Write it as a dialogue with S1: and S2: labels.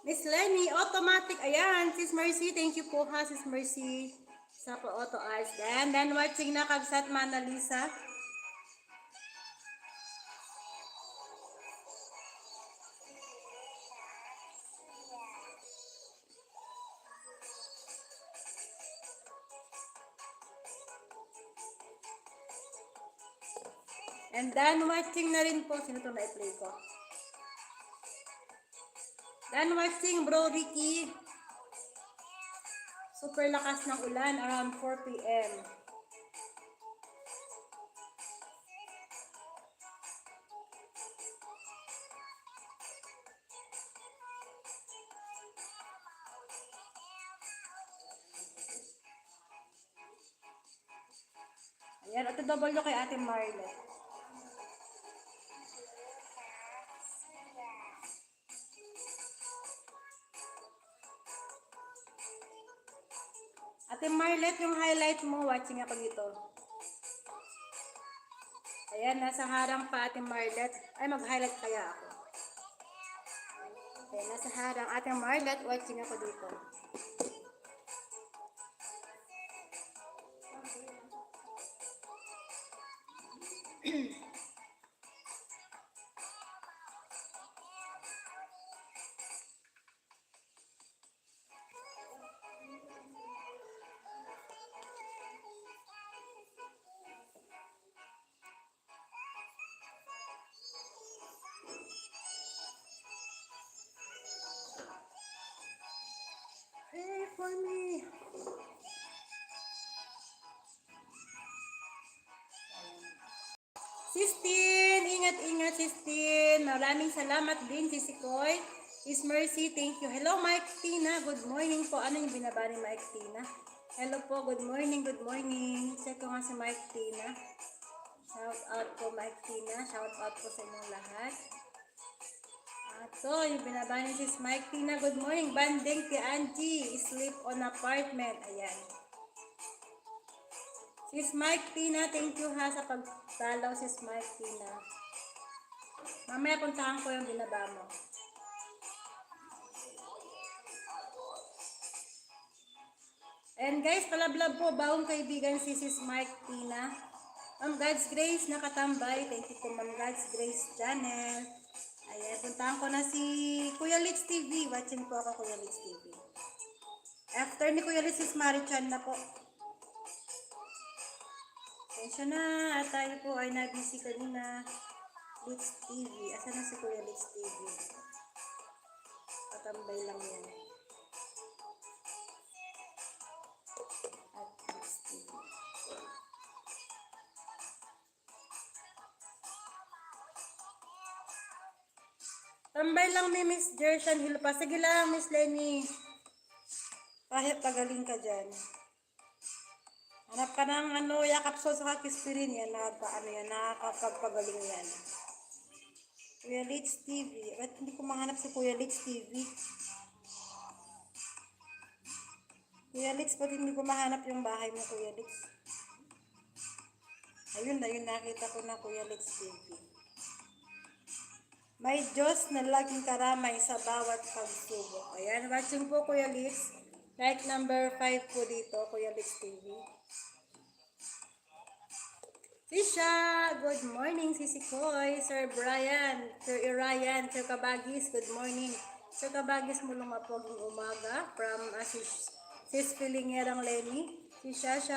S1: Miss Lenny, automatic. Ayan, Sis Mercy. Thank you po ha, Sis Mercy. Sa po auto eyes. Then watching na Kagsat Manalisa. And then watching na rin po. Sino ito na i-play ko? Then watching Bro Ricky. Super lakas ng ulan around 4 p.m. Ayan, ito double kay Ate Marlet. Ate Marlet, yung highlight mo, watching ako dito. Ayan, nasa harang pa Ate Marlet. Ay, mag-highlight kaya ako. Okay, nasa harang Ate Marlet, watching ako dito. Pray for me. Sistine, ingat-ingat Sistine. Maraming salamat din, Sisikoy. Is Mercy, thank you. Hello, Mike Tina. Good morning po. Ano yung binaba ni Mike Tina? Hello po, good morning, good morning. Check ko nga si Mike Tina. Shout out po, Mike Tina. Shout out po sa inyong lahat. Ito, yung binaba ni Sis Mike Tina. Good morning, banding kay Angie. Sleep on apartment. Ayan. Sis Mike Tina, thank you ha sa pagdalaw, Sis Mike Tina. Mamaya puntahan ko yung binaba mo. And guys, palablab po, bagong kaibigan si Sis Mike Tina. Ma'am God's Grace, nakatambay. Thank you po, Ma'am God's Grace channel. Ayan, puntahan ko na si Kuya Litz TV. Watching po ako, Kuya Litz TV. After ni Kuya Litz, Sis Marichan na po. Tensya na, at tayo po ay nabisi kanina. Litz TV. Asa na si Kuya Litz TV? Patambay lang yan. At Litz TV. Tambay lang ni Miss Jershan Hilpa. Sige lang, Miss Lenny. Kahit pagaling ka dyan. Hanap ka ng yakap so sa kispirin yan. Nakakapagaling yan. Kuya Litz TV. Ba't hindi ko mahanap si Kuya Litz TV? Kuya Litz, ba't hindi ko mahanap yung bahay mo, Kuya Litz? Ayun, nakita ko na Kuya Litz TV. May Diyos na laging karamay sa bawat pagsubok. Ayan, watching po Kuya Litz. Like number 5 po dito, Kuya Litz TV. Tisha, good morning, Sisi Koy, Sir Brian, Sir Irayan, Sir Kabagis, good morning. Sir Kabagis, mulong mapoging umaga from Sis Pilingerang Lenny. Si Shasha.